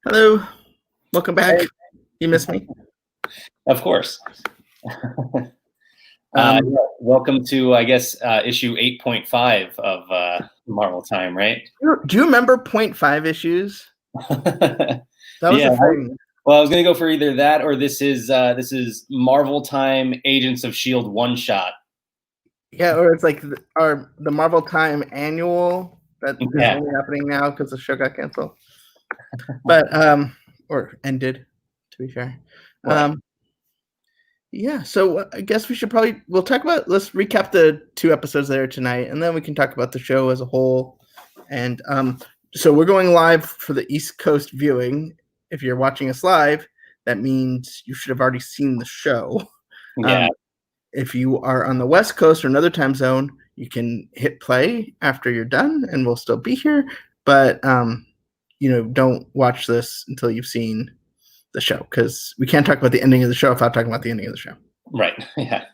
Hello, welcome back. Hey, You missed me. of course. Um, Yeah, welcome to, I guess, issue 8.5 of Marvel Time, right? do you remember point five issues? That was Yeah. a thing. Well, I was gonna go for either that or this is Marvel Time Agents of S.H.I.E.L.D. one shot. Yeah, or it's like the Marvel Time annual that is Yeah. only happening now because the show got canceled, but or ended, to be fair. Right. Yeah, so I guess we'll talk about let's recap the two episodes there tonight, and then we can talk about the show as a whole. And so we're going live for the East Coast viewing. If you're watching us live, that means you should have already seen the show. Yeah. Um, if you are on the West Coast or another time zone, you can hit play after you're done, and we'll still be here. But don't watch this until you've seen the show because we can't talk about the ending of the show without talking about the ending of the show. Right. Yeah.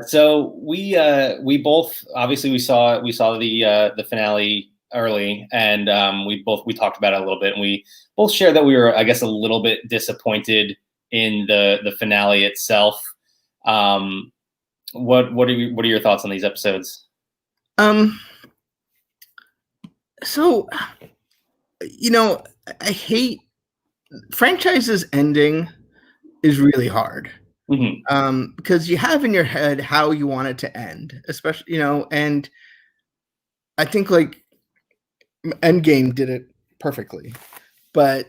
So we both obviously we saw the finale early, and we talked about it a little bit, and we both shared that we were, I guess, a little bit disappointed in the finale itself. Um, what are your thoughts on these episodes? Um, so I hate franchises ending is really hard. Hmm. Because you have in your head how you want it to end, especially, and I think like Endgame did it perfectly. But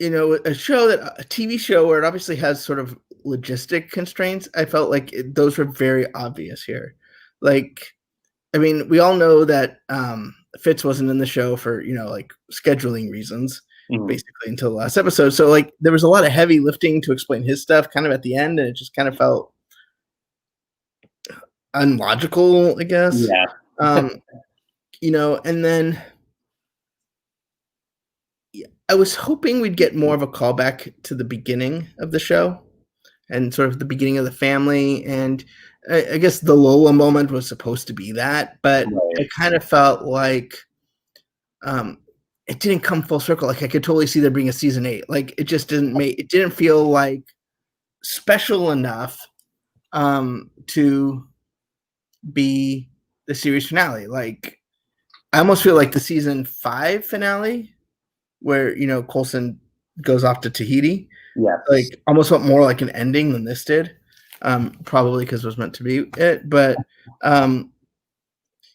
a TV show where it obviously has sort of logistic constraints, I felt like those were very obvious here. Like, I mean, we all know that Fitz wasn't in the show for like scheduling reasons, Hmm. basically until the last episode. So like there was a lot of heavy lifting to explain his stuff, kind of at the end, and it just kind of felt unlogical, I guess. Yeah. Um, and then I was hoping we'd get more of a callback to the beginning of the show and sort of the beginning of the family. And I guess the Lola moment was supposed to be that, but Right. it kind of felt like um, it didn't come full circle. Like I could totally see there being a season 8. Like it didn't feel like special enough to be the series finale. Like I almost feel like the season 5 finale where Coulson goes off to Tahiti, Yes. like almost felt more like an ending than this did. Probably because it was meant to be it, but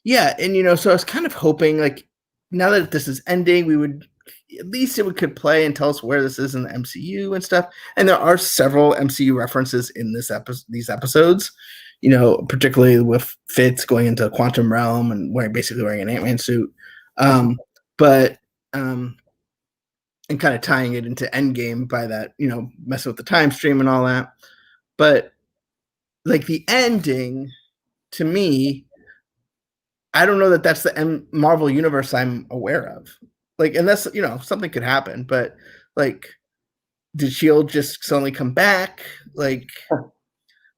yeah, and so I was kind of hoping like now that this is ending, we would at least it could play and tell us where this is in the MCU and stuff. And there are several MCU references in these episodes. Particularly with Fitz going into Quantum Realm and basically wearing an Ant-Man suit. But and kind of tying it into Endgame by that, messing with the time stream and all that. But like the ending, to me, I don't know that that's the Marvel universe I'm aware of. Like, unless something could happen, but like, did Shield just suddenly come back? Like,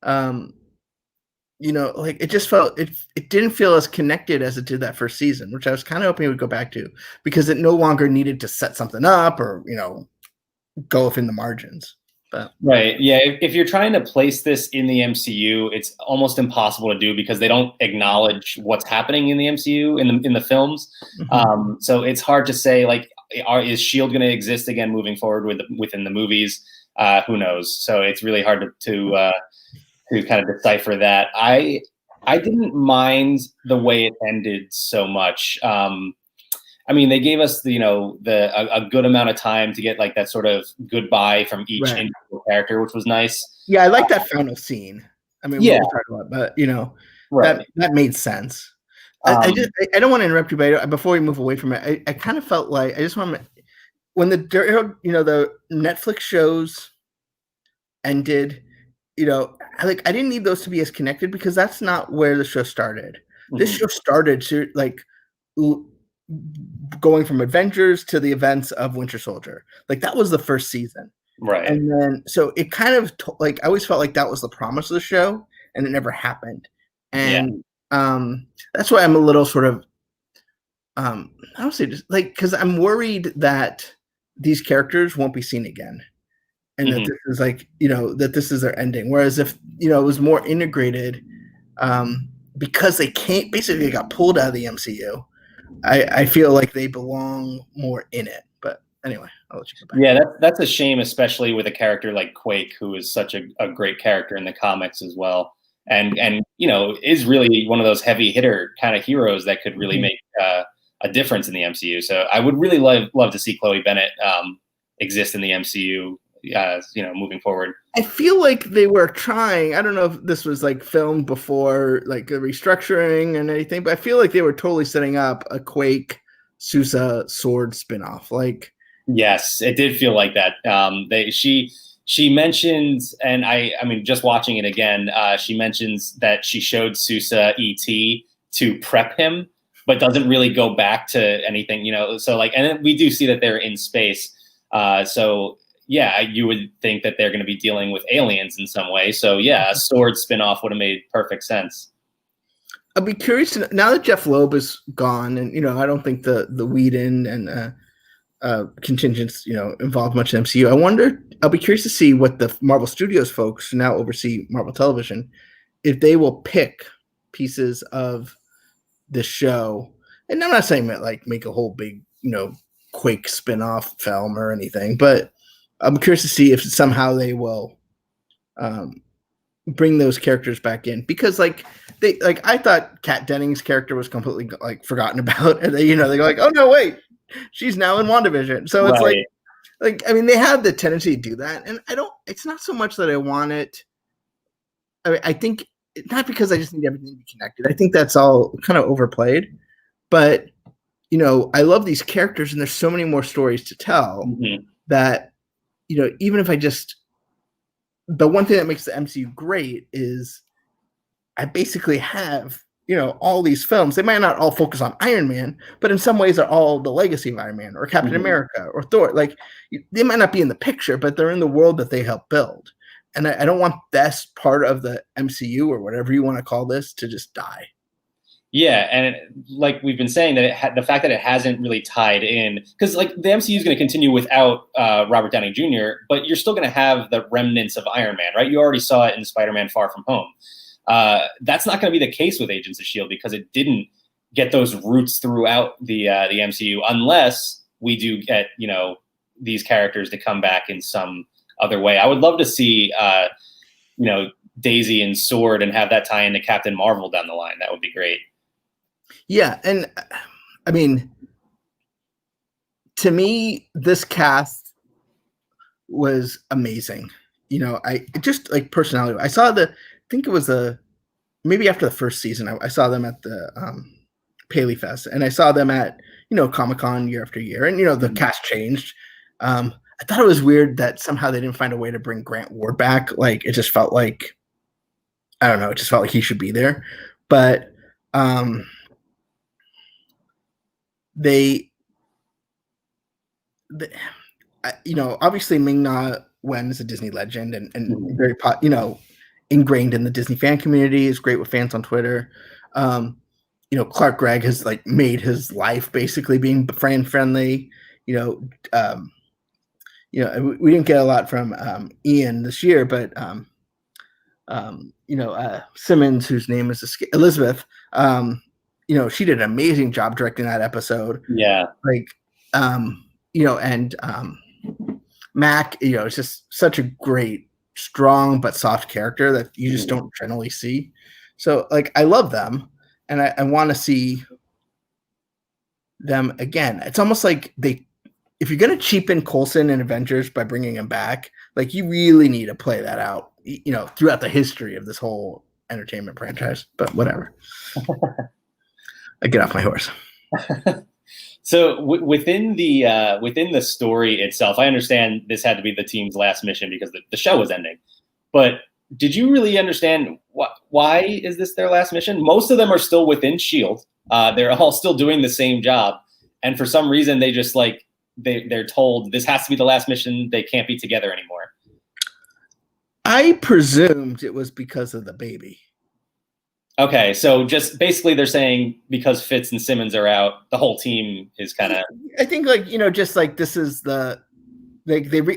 um, like it just felt it didn't feel as connected as it did that first season, which I was kind of hoping it would go back to because it no longer needed to set something up or go within the margins. But Right. Yeah. If you're trying to place this in the MCU, it's almost impossible to do because they don't acknowledge what's happening in the MCU in the films. So it's hard to say like, is Shield going to exist again moving forward within the movies? Who knows? So it's really hard to kind of decipher that. I didn't mind the way it ended so much. I mean, they gave us a good amount of time to get like that sort of goodbye from each right. individual character, which was nice. Yeah, I like that final scene. I mean, Yeah, we'll talk about, but right. that made sense. Um, I don't want to interrupt you, but before we move away from it, I kind of felt like I just want to when the the Netflix shows ended. I didn't need those to be as connected because that's not where the show started. This mhm, show started to like going from Avengers to the events of Winter Soldier. Like that was the first season. right. And then, so it kind of like I always felt like that was the promise of the show, and it never happened. Yeah. And that's why I'm a little sort of I don't say just like because I'm worried that these characters won't be seen again, and that Mhm. this is like that this is their ending. Whereas if it was more integrated, because they can't basically got pulled out of the MCU. I feel like they belong more in it. But anyway, I'll let you go back. Yeah, that's a shame, especially with a character like Quake, who is such a great character in the comics as well, and is really one of those heavy hitter kind of heroes that could really Mhm. make a difference in the MCU. So I would really love to see Chloe Bennett exist in the MCU, moving forward. I feel like they were trying. I don't know if this was like filmed before, like a restructuring and anything, but I feel like they were totally setting up a Quake Sousa sword spinoff. Like, Yes, it did feel like that. She mentioned, and I mean, just watching it again, she mentions that she showed Sousa ET to prep him, but doesn't really go back to anything, So like, and then we do see that they're in space. So yeah, you would think that they're going to be dealing with aliens in some way. So yeah, a sword spinoff would have made perfect sense. I'll be curious to, now that Jeff Loeb is gone, and I don't think the Whedon and contingents, involved much in MCU. I wonder. I'll be curious to see what the Marvel Studios folks who now oversee Marvel Television, if they will pick pieces of the show. And I'm not saying that like make a whole big, Quake spin-off film or anything, but I'm curious to see if somehow they will um, bring those characters back in, because I thought Kat Dennings' character was completely like forgotten about, and they go like, oh no, wait, she's now in WandaVision. So it's Right. like I mean, they have the tendency to do that, and I don't. It's not so much that I want it. I mean, I think not because I just need everything to be connected. I think that's all kind of overplayed. But I love these characters, and there's so many more stories to tell Mhm. that even if I just the one thing that makes the MCU great is I basically have all these films. They might not all focus on Iron Man, but in some ways, they're all the legacy of Iron Man or Captain Mhm. America or Thor. Like they might not be in the picture, but they're in the world that they help build. And I don't want this part of the MCU or whatever you want to call this to just die. Yeah, and like we've been saying, that the fact that it hasn't really tied in, because like the MCU is going to continue without Robert Downey Jr., but you're still going to have the remnants of Iron Man, right? You already saw it in Spider-Man: Far From Home. That's not going to be the case with Agents of Shield because it didn't get those roots throughout the MCU, unless we do get these characters to come back in some other way. I would love to see Daisy and Sword and have that tie into Captain Marvel down the line. That would be great. Yeah, and I mean, to me, this cast was amazing. I just like personality. I saw I think it was maybe after the first season, I saw them at the Paley Fest, and I saw them at Comic Con year after year, and the Mhm. cast changed. I thought it was weird that somehow they didn't find a way to bring Grant Ward back. Like it just felt like I don't know, it just felt like he should be there, but um, they, they obviously Ming Na Wen is a Disney legend and Mhm. very ingrained in the Disney fan community. Is great with fans on Twitter. Um, Clark Gregg has like made his life basically being fan friendly. You know, um, we didn't get a lot from Ian this year, but Simmons, whose name is Elizabeth, she did an amazing job directing that episode. Yeah. Like, and Mac, is just such a great, strong but soft character that you just Mhm. don't generally see. So, like, I love them, and I want to see them again. It's almost like if you're going to cheapen Coulson and Avengers by bringing him back, like, you really need to play that out, throughout the history of this whole entertainment franchise. But whatever, I get off my horse. So within the story itself, I understand this had to be the team's last mission because the show was ending. But did you really understand why is this their last mission? Most of them are still within Shield. They're all still doing the same job, and for some reason they just like they're told this has to be the last mission. They can't be together anymore. I presumed it was because of the baby. Okay, so just basically they're saying because Fitz and Simmons are out, the whole team is kind of. I think like just like this is the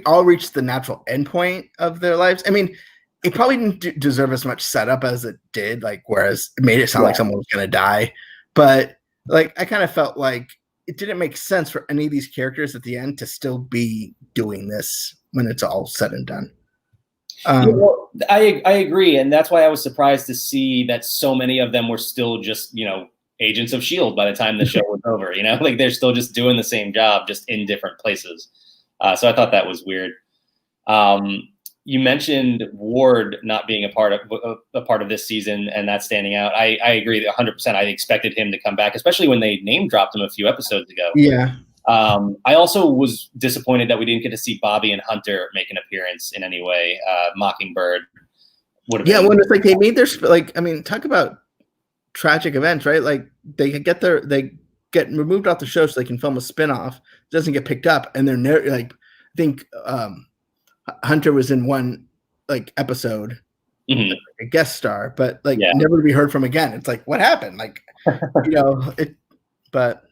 all reached the natural endpoint of their lives. I mean, it probably didn't deserve as much setup as it did. Like, whereas it made it sound like someone was going to die, but like I kind of felt like it didn't make sense for any of these characters at the end to still be doing this when it's all said and done. Well, I agree, and that's why I was surprised to see that so many of them were still just agents of S.H.I.E.L.D. by the time the show was over. Like they're still just doing the same job, just in different places. So I thought that was weird. You mentioned Ward not being a part of this season, and that standing out. I agree 100%. I expected him to come back, especially when they name dropped him a few episodes ago. Yeah. I also was disappointed that we didn't get to see Bobby and Hunter make an appearance in any way. Mockingbird would have been. Yeah, when it's like they made their like, I mean, talk about tragic events, right? Like they get removed off the show so they can film a spinoff. It doesn't get picked up, and they're like, I think Hunter was in one like episode, Mm-hmm. like a guest star, but like never to be heard from again. It's like, what happened? Like, it, but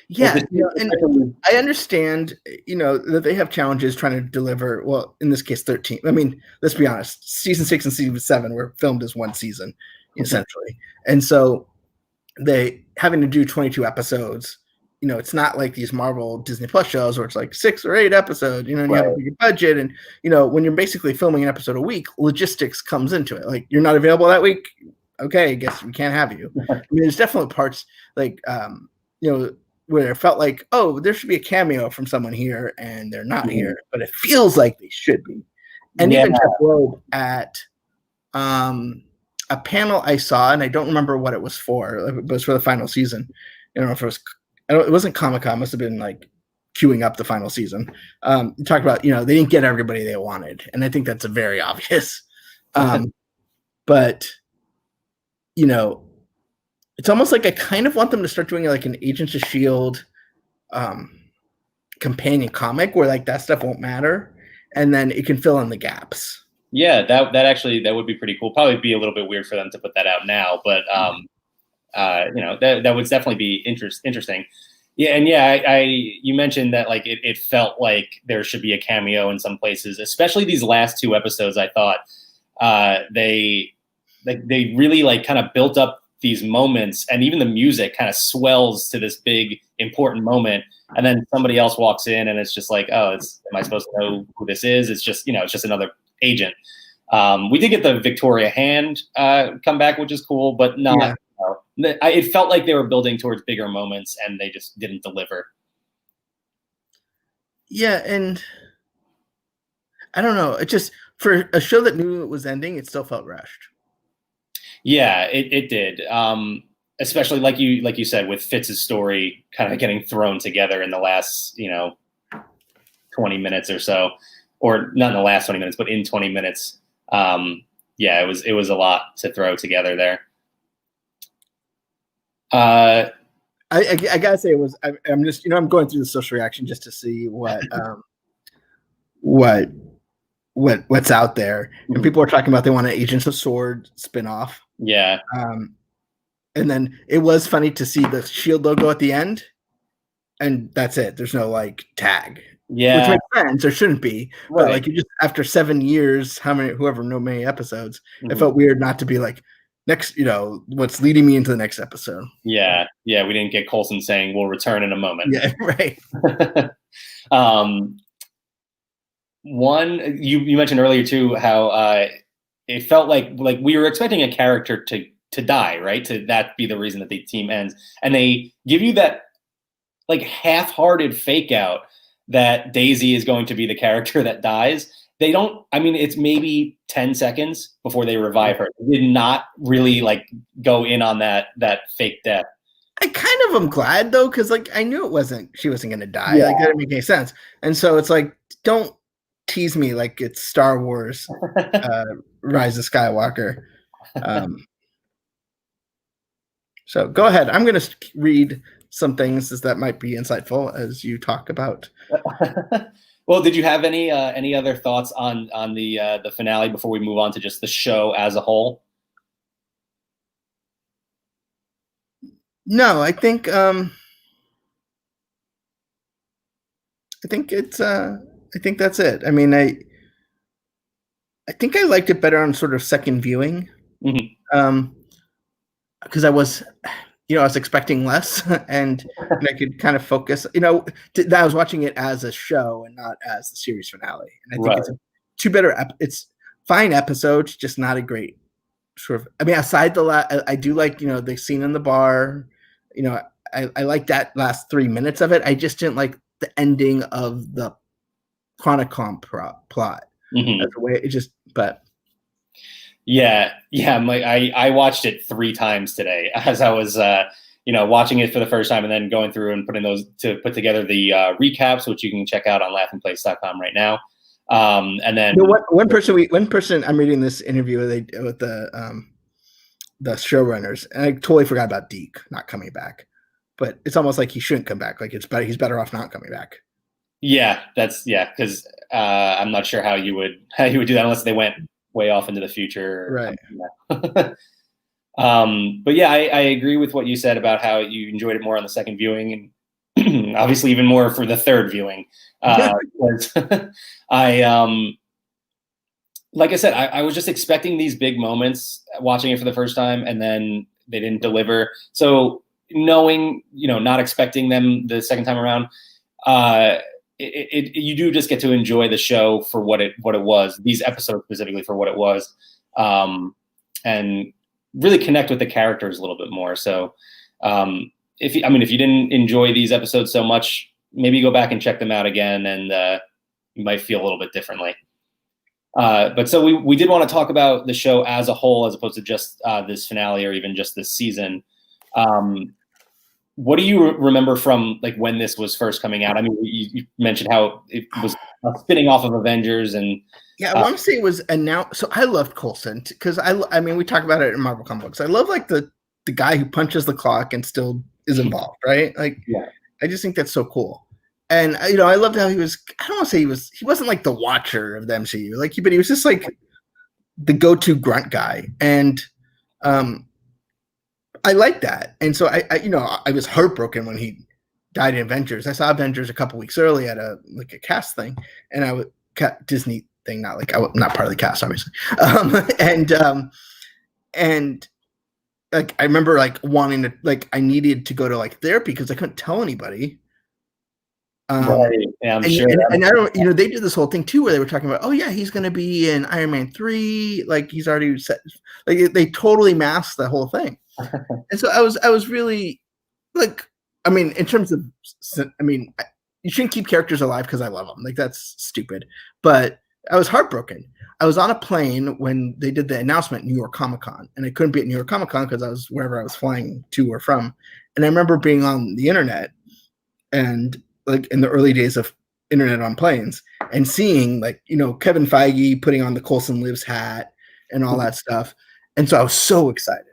yeah, and I understand, that they have challenges trying to deliver. Well, in this case, 13. I mean, let's be honest. Season 6 and season 7 were filmed as one season, essentially, and so they having to do 22 episodes. It's not like these Marvel Disney Plus shows where it's like 6 or 8 episodes. And you have a big budget, and when you're basically filming an episode a week, logistics comes into it. Like you're not available that week. Okay, I guess we can't have you. I mean, there's definitely parts like where it felt like, oh, there should be a cameo from someone here, and they're not here, but it feels like they should be. And even Jeff Loeb at a panel I saw, and I don't remember what it was for. It was for the final season. I don't know if it was. It wasn't Comic-Con. It must have been like queuing up the final season. Talk about they didn't get everybody they wanted, and I think that's very obvious. But it's almost like I kind of want them to start doing like an Agents of S.H.I.E.L.D. Companion comic where like that stuff won't matter, and then it can fill in the gaps. Yeah, that would be pretty cool. Probably be a little bit weird for them to put that out now, but that would definitely be interesting. Yeah, and you mentioned that like it felt like there should be a cameo in some places, especially these last 2 episodes. I thought they really like kind of built up these moments, and even the music kind of swells to this big important moment, and then somebody else walks in, and it's just like, oh, am I supposed to know who this is? It's just it's just another agent. We did get the Victoria Hand come back, which is cool, but not. Yeah. It felt like they were building towards bigger moments, and they just didn't deliver. Yeah, and I don't know. It just for a show that knew it was ending, it still felt rushed. Yeah, it did. Especially like you said, with Fitz's story kind of getting thrown together in the last 20 minutes or so, or not in the last 20 minutes, but in 20 minutes. It was a lot to throw together there. I gotta say it was. I'm just I'm going through the social reaction just to see what's out there, and people are talking about they want an Agents of S.H.I.E.L.D. spinoff. Yeah. And then it was funny to see the S.H.I.E.L.D. logo at the end, and that's it. There's no like tag. Yeah. Which makes sense. There shouldn't be. Right. But like you just after 7 years, many episodes, it felt weird not to be like next, what's leading me into the next episode. Yeah. Yeah. We didn't get Coulson saying we'll return in a moment. Yeah, right. One, you mentioned earlier too, how it felt like we were expecting a character to die, right? To that be the reason that the team ends. And they give you that like half-hearted fake out that Daisy is going to be the character that dies. They don't, I mean, it's maybe 10 seconds before they revive her. They did not really like go in on that fake death. I kind of am glad though, because like I knew she wasn't gonna die. Yeah. Like that didn't make any sense. And so it's like, don't tease me like it's Star Wars Rise of Skywalker. So go ahead. I'm gonna read some things that might be insightful as you talk about. Well, did you have any other thoughts on the finale before we move on to just the show as a whole? No, I think it's I think that's it. I mean, I think I liked it better on sort of second viewing. Mhm. Um because I was I was expecting less and I could kind of focus, that I was watching it as a show and not as the series finale. And I think it's Right. a two better it's fine episodes, just not a great sort of, I mean, aside I do like, the scene in the bar, you know, I like that last 3 minutes of it. I just didn't like the ending of the Chronicom plot. That's Mhm. the way it just, but Yeah, yeah. I watched it 3 times today as I was watching it for the first time and then going through and putting those to put together the recaps, which you can check out on laughingplace.com right now. And then one person I'm reading this interview with the showrunners, and I totally forgot about Deke not coming back. But it's almost like he shouldn't come back. Like he's better off not coming back. yeah, because I'm not sure how you would do that unless they went way off into the future or Right. something like that. But yeah, I agree with what you said about how you enjoyed it more on the second viewing, and obviously even more for the third viewing. Because I like I said, I was just expecting these big moments watching it for the first time, and then they didn't deliver. So knowing, not expecting them the second time around, uh, you do just get to enjoy the show for what it was. These episodes specifically for what it was, and really connect with the characters a little bit more. So, if you didn't enjoy these episodes so much, maybe go back and check them out again, and you might feel a little bit differently. But so we did want to talk about the show as a whole, as opposed to just this finale or even just this season. What do you remember from like when this was first coming out? I mean, you mentioned how it was spinning off of Avengers, and Yeah, I want to say it was announced. So I loved Coulson because I mean, we talk about it in Marvel comic books. I love like the guy who punches the clock and still is involved, right? Like, yeah, I just think that's so cool. And I loved how he was. I don't want to say he wasn't like the Watcher of the MCU, but he was just like the go-to grunt guy, and um, I like that. And so I was heartbroken when he died in Avengers. I saw Avengers a couple weeks early at a cast thing, and I would Disney thing, not like not part of the cast, obviously. And like I remember like wanting to I needed to go to like therapy because I couldn't tell anity. right. Yeah, I'm And, sure. and and I don't, they did this whole thing too where they were talking about, oh yeah, he's going to be in Iron Man 3, like he's already set, like they totally masked the whole thing. And so I was really like, I mean, in terms of, I mean, you shouldn't keep characters alive because I love them. Like that's stupid. But I was heartbroken. I was on a plane when they did the announcement at New York Comic Con, and I couldn't be at New York Comic Con because I was wherever I was flying to or from. And I remember being on the internet and like in the early days of internet on planes and seeing Kevin Feige putting on the Coulson Lives hat and all that stuff. And so I was so excited.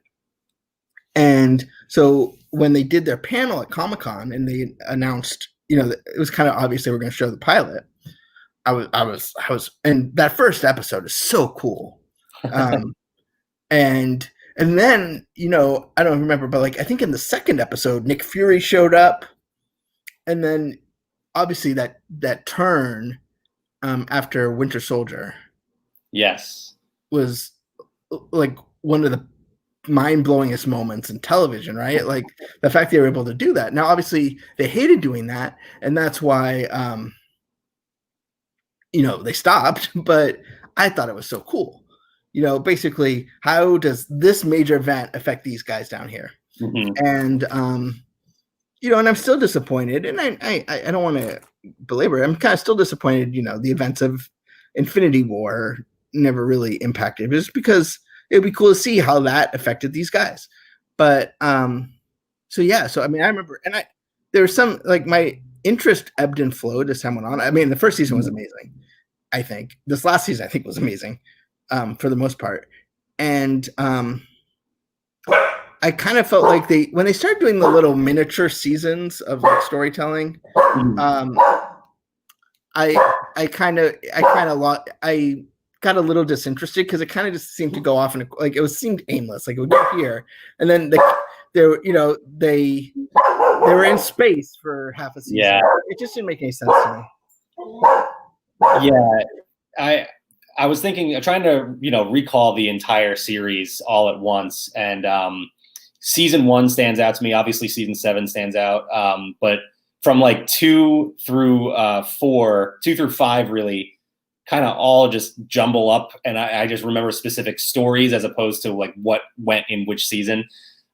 And so when they did their panel at Comic-Con and they announced, it was kind of obvious they were going to show the pilot. I was, and that first episode is so cool. And then, I don't remember, but like, I think in the second episode, Nick Fury showed up. And then obviously that turn after Winter Soldier Yes. was like one of the mind-blowingest moments in television, right? Like the fact they were able to do that. Now obviously they hated doing that, and that's why they stopped, but I thought it was so cool. Basically, how does this major event affect these guys down here? Mm-hmm. And and I'm still disappointed, and I don't want to belabor it. I'm kind of still disappointed, the events of Infinity War never really impacted, just because it'd be cool to see how that affected these guys. But so yeah, so I mean, I remember, and there was some like my interest ebbed and flowed as time went on. I mean, the first season was amazing. I think this last season I think was amazing, for the most part, and I kind of felt like when they started doing the little miniature seasons of like storytelling, Mm-hmm. I got a little disinterested because it kind of just seemed to go off and like seemed aimless. Like it would go here, and then they were in space for half a season. Yeah. It just didn't make any sense to me. Yeah, I was thinking, trying to recall the entire series all at once, and season 1 stands out to me. Obviously, season 7 stands out, but from like 2 through 4, 2 through 5, really, kind of all just jumble up, and I just remember specific stories as opposed to like what went in which season.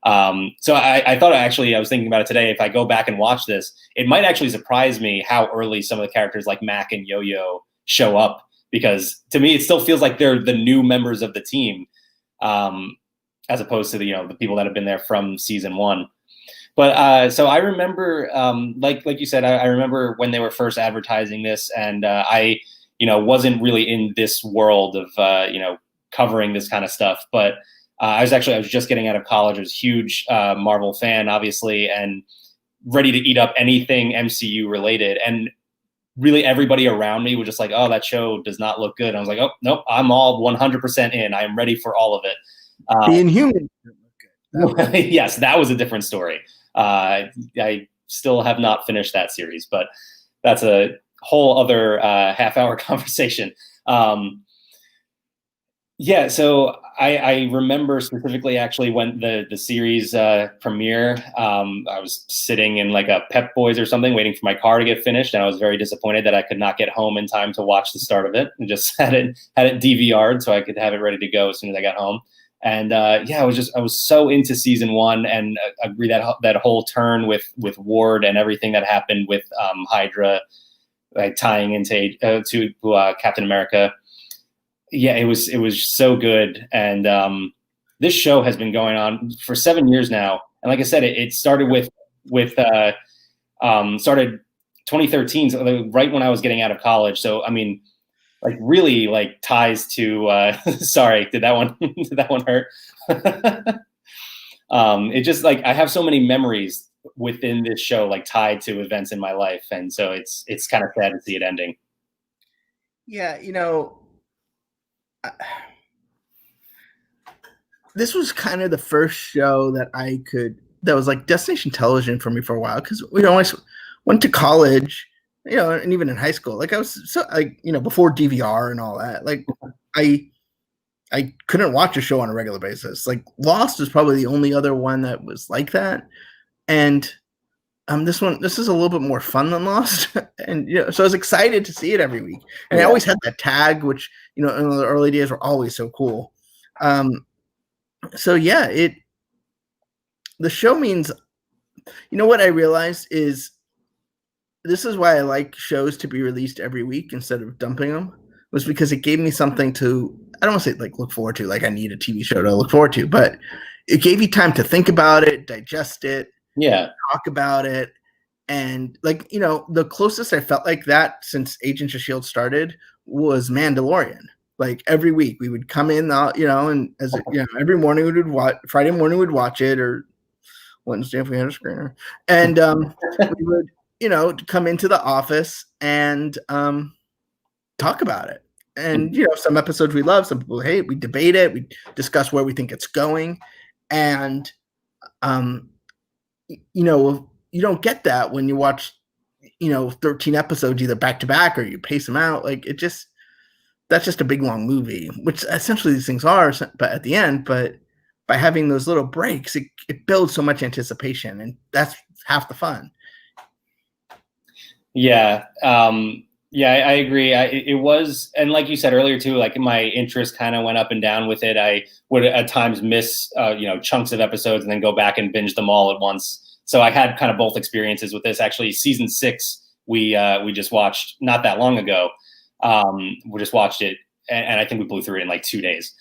So I thought I was thinking about it today. If I go back and watch this, it might actually surprise me how early some of the characters like Mac and Yo-Yo show up, because to me it still feels like they're the new members of the team, as opposed to the people that have been there from season 1. But so I remember, like you said, I remember when they were first advertising this, and I wasn't really in this world of covering this kind of stuff, but I was just getting out of college. I was a huge Marvel fan, obviously, and ready to eat up anything MCU related. And really everybody around me was just like, oh, that show does not look good. And I was like, oh, nope, I'm all 100% in. I am ready for all of it. The Inhumans didn't look good. Yes, that was a different story. I still have not finished that series, but that's a whole other half-hour conversation. Yeah, so I remember specifically actually when the series premiere, I was sitting in like a Pep Boys or something waiting for my car to get finished, and I was very disappointed that I could not get home in time to watch the start of it, and just had it DVR'd so I could have it ready to go as soon as I got home. And yeah, I was so into season 1, and agree that whole turn with Ward and everything that happened with Hydra, like tying into to Captain America. Yeah, it was so good. And this show has been going on for 7 years now. And like I said, it started started 2013, so right when I was getting out of college. So I mean, like really like ties to sorry, did that one hurt? It just like I have so many memories within this show like tied to events in my life, and so it's kind of sad to see it ending. Yeah, this was kind of the first show that was like destination television for me for a while, because we always went to college, and even in high school, like I was so like before DVR and all that, like I couldn't watch a show on a regular basis. Like Lost was probably the only other one that was like that, and this is a little bit more fun than Lost, and so I was excited to see it every week. And I always had that tag, which in the early days were always so cool. So yeah, the show means, what I realized is this is why I like shows to be released every week instead of dumping them, was because it gave me something to, I don't want to say like look forward to, like I need a TV show to look forward to, but it gave you time to think about it, digest it, talk about it. And like, the closest I felt like that since Agents of S.H.I.E.L.D. started was Mandalorian. Like every week we would come in, and as every morning we would watch, Friday morning we'd watch it, or Wednesday if we had a screener. And we would, come into the office and talk about it. And, some episodes we love, some people hate, we debate it, we discuss where we think it's going. And, you don't get that when you watch, 13 episodes either back to back or you pace them out. Like that's just a big long movie, which essentially these things are, but at the end, but by having those little breaks, it builds so much anticipation, and that's half the fun. Yeah. Yeah, I agree. It was, and like you said earlier too, like my interest kind of went up and down with it. I would at times miss, chunks of episodes and then go back and binge them all at once. So I had kind of both experiences with this. Actually, season 6 we just watched not that long ago. We just watched it, and I think we blew through it in like 2 days.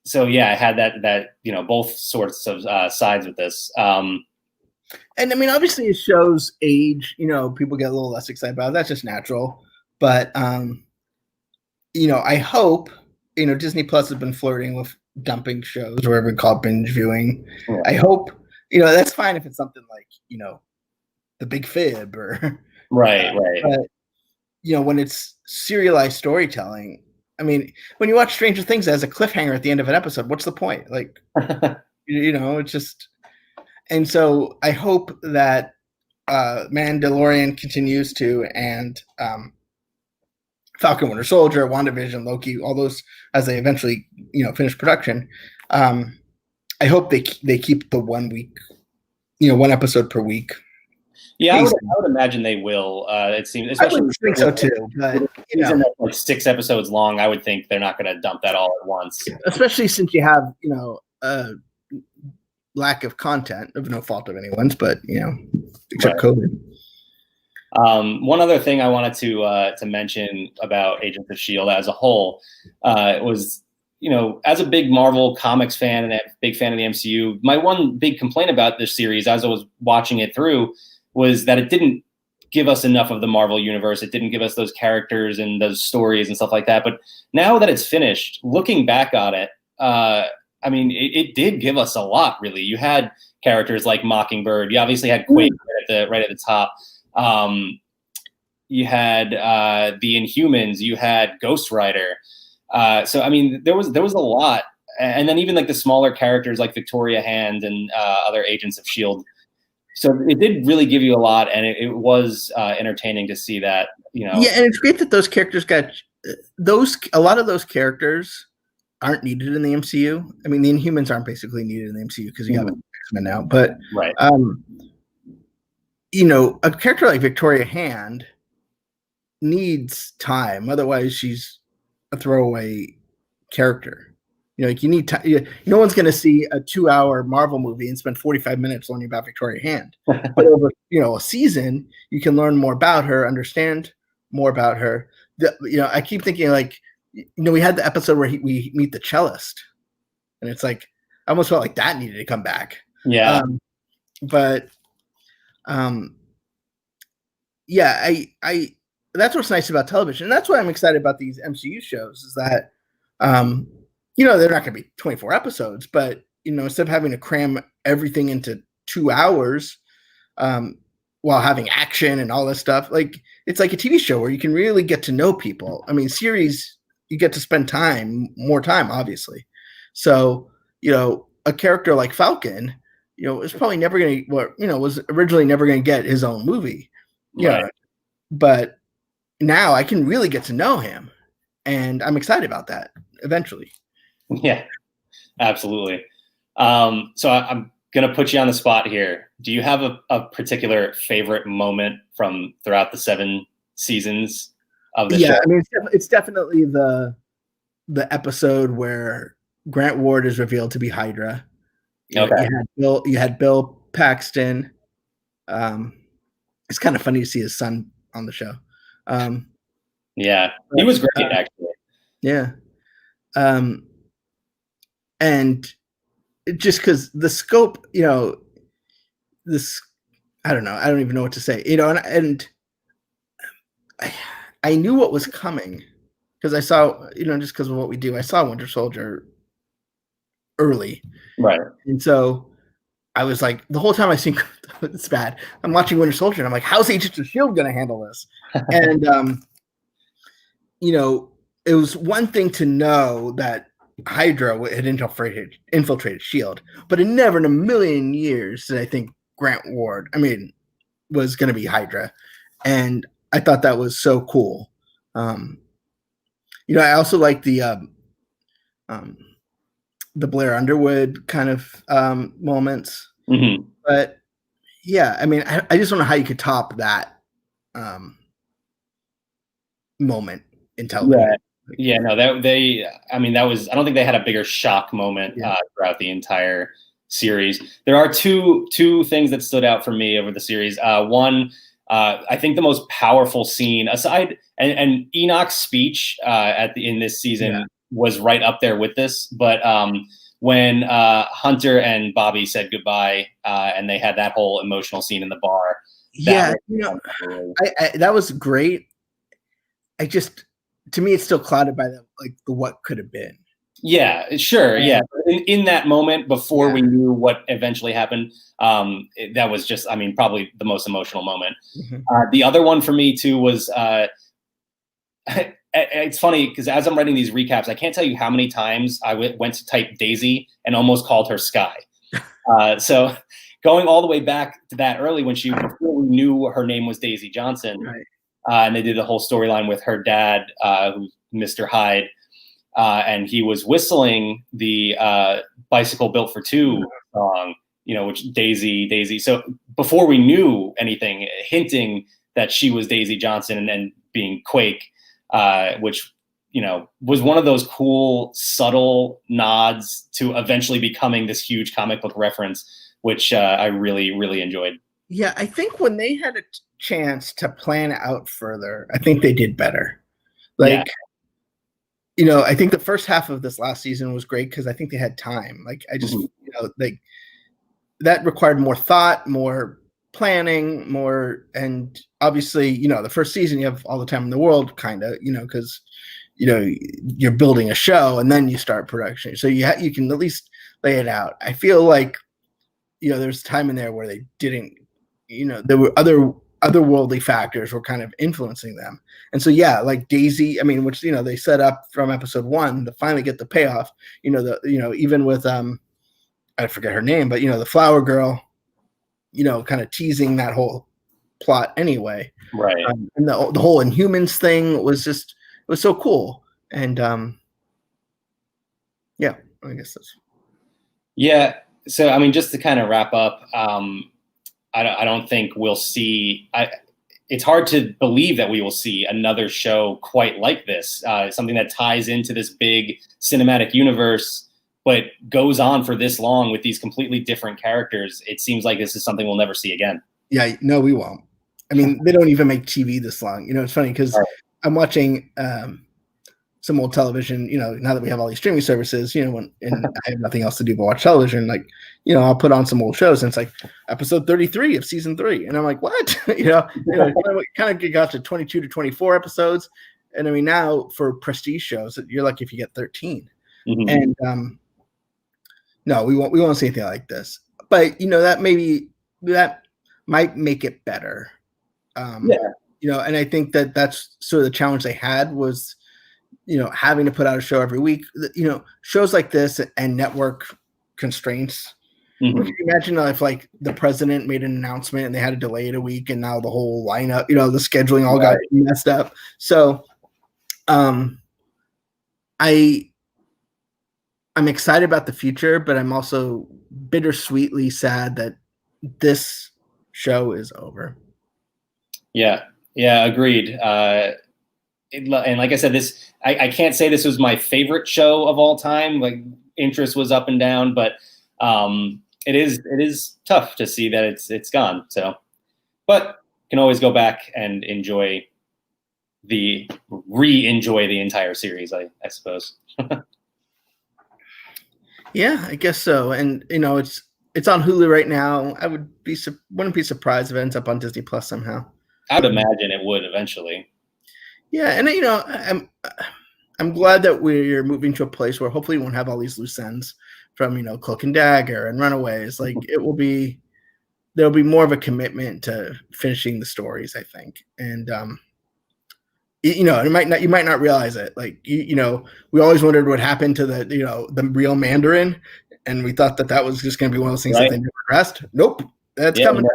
So yeah, I had that both sorts of sides with this. And I mean, obviously, it shows age. People get a little less excited about it. That's just natural. But I hope Disney Plus has been flirting with dumping shows, or whatever we call it, binge viewing. Yeah. I hope that's fine if it's something like The Big Fib or right. But when it's serialized storytelling, I mean, when you watch Stranger Things as a cliffhanger at the end of an episode, what's the point? Like, It's just, and so I hope that Mandalorian continues to, and Falcon Winter Soldier, WandaVision, Loki, all those as they eventually finish production. I hope they keep the 1 week, 1 episode per week. Yeah, I would imagine they will. It seems, especially I would think so too. But season that's like 6 episodes long, I would think they're not going to dump that all at once. Especially since you have a lack of content of no fault of anyone's, but except Right. COVID. One other thing I wanted to mention about Agents of S.H.I.E.L.D. as a whole was, as a big Marvel Comics fan and a big fan of the MCU, my one big complaint about this series as I was watching it through was that it didn't give us enough of the Marvel universe. It didn't give us those characters and those stories and stuff like that. But now that it's finished, looking back on it, it did give us a lot, really. You had characters like Mockingbird. You obviously had Quake right at the top. You had the Inhumans. You had Ghost Rider. There was a lot, and then even like the smaller characters like Victoria Hand and other Agents of S.H.I.E.L.D. So it did really give you a lot, and it was entertaining to see that. Yeah, and it's great that those characters got a lot of those characters aren't needed in the MCU. I mean, the Inhumans aren't basically needed in the MCU because you have X-Men now, but right. A character like Victoria Hand needs time. Otherwise, she's a throwaway character. You need time. No one's going to see a 2-hour Marvel movie and spend 45 minutes learning about Victoria Hand. But over, a season, you can learn more about her, understand more about her. I keep thinking we had the episode where we meet the cellist, and it's like I almost felt like that needed to come back. Yeah. I that's what's nice about television, and that's why I'm excited about these MCU shows. Is that they're not going to be 24 episodes, but instead of having to cram everything into 2 hours, while having action and all this stuff, it's like a TV show where you can really get to know people. I mean, series you get to spend more time, obviously. So a character like Falcon, is probably never going to, was originally never going to get his own movie. Right. But now I can really get to know him, and I'm excited about that eventually. Yeah, absolutely. So I'm going to put you on the spot here. Do you have a particular favorite moment from throughout the 7 seasons of the show? I mean, it's definitely the episode where Grant Ward is revealed to be Hydra. Okay. You had Bill Paxton. It's kind of funny to see his son on the show. Yeah, he was great, actually. Yeah. And just because the scope, this, I don't know. I don't even know what to say, and I knew what was coming because I saw, just because of what we do, I saw Winter Soldier early. Right. And so I was like, the whole time I seen, it's bad. I'm watching Winter Soldier and I'm like, how's Agents of S.H.I.E.L.D. going to handle this? And, it was one thing to know that Hydra had infiltrated S.H.I.E.L.D., but it never in a million years did I think Grant Ward, was going to be Hydra. And I thought that was so cool. I also like the Blair Underwood kind of moments. Mm-hmm. But yeah, I just don't know how you could top that moment in television. Yeah, no, that was, I don't think they had a bigger shock moment throughout the entire series. There are two things that stood out for me over the series. One, I think the most powerful scene aside, and Enoch's speech in this season was right up there with this, but when Hunter and Bobby said goodbye, and they had that whole emotional scene in the bar. That was great. To me, it's still clouded by the what could have been. Yeah, sure. Yeah. In that moment before we knew what eventually happened, that was just, probably the most emotional moment. Mm-hmm. The other one for me too was, it's funny because as I'm writing these recaps, I can't tell you how many times I went to type Daisy and almost called her Sky. So going all the way back to that early when before we knew her name was Daisy Johnson, Right. and they did the whole storyline with her dad, who's Mr. Hyde, and he was whistling the "Bicycle Built for Two" song, which Daisy. So before we knew anything, hinting that she was Daisy Johnson and then being Quake, which was one of those cool, subtle nods to eventually becoming this huge comic book reference, which I really, really enjoyed. Yeah, I think when they had a chance to plan out further, I think they did better. Like, I think the first half of this last season was great because I think they had time. Like, I just, like that required more thought, more planning, more, and obviously, the first season you have all the time in the world, kind of, because you're building a show and then you start production, so you can at least lay it out. I feel like there's time in there where they didn't, there were otherworldly factors were kind of influencing them. And so, yeah, like Daisy, I mean, which, they set up from episode 1 to finally get the payoff, even with, I forget her name, but, the flower girl, kind of teasing that whole plot anyway. Right. And the whole Inhumans thing was just, it was so cool. And, yeah, I guess that's. Yeah. So, I mean, just to kind of wrap up, I don't think we'll see. It's hard to believe that we will see another show quite like this, something that ties into this big cinematic universe, but goes on for this long with these completely different characters. It seems like this is something we'll never see again. Yeah, no, we won't. I mean, they don't even make TV this long. It's funny because I'm watching some old television, now that we have all these streaming services, and I have nothing else to do but watch television, like, I'll put on some old shows and it's like episode 33 of season 3. And I'm like, what? Kind of got to 22 to 24 episodes. And I mean, now for prestige shows, you're lucky if you get 13. Mm-hmm. And no, we won't see anything like this. But that might make it better. And I think that's sort of the challenge they had was, having to put out a show every week, shows like this and network constraints. Mm-hmm. Can you imagine if like the president made an announcement and they had to delay it a week and now the whole lineup, the scheduling all got messed up. So I'm excited about the future, but I'm also bittersweetly sad that this show is over. Yeah, agreed. And like I said, I can't say this was my favorite show of all time. Like, interest was up and down, but it is tough to see that it's gone. So, but can always go back and re-enjoy the entire series, I suppose. Yeah, I guess so. And it's on Hulu right now. I wouldn't be surprised if it ends up on Disney Plus somehow. I would imagine it would eventually. Yeah, and I'm glad that we're moving to a place where hopefully we won't have all these loose ends from Cloak and Dagger and Runaways. Like there'll be more of a commitment to finishing the stories, I think. And you might not realize it. Like we always wondered what happened to the real Mandarin, and we thought that was just going to be one of those things that they never addressed. Nope, that's coming.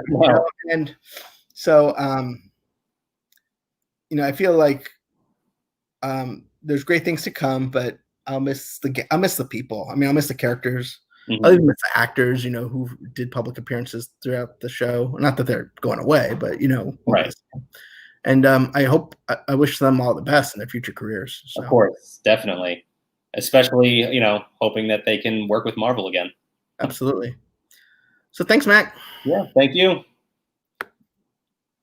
And so I feel like there's great things to come, but I'll miss the people. I mean, I'll miss the characters. Mm-hmm. I'll even miss the actors, who did public appearances throughout the show. Not that they're going away, but right. And I wish them all the best in their future careers. So. Of course, definitely. Especially, hoping that they can work with Marvel again. Absolutely. So thanks, Mac. Yeah, thank you.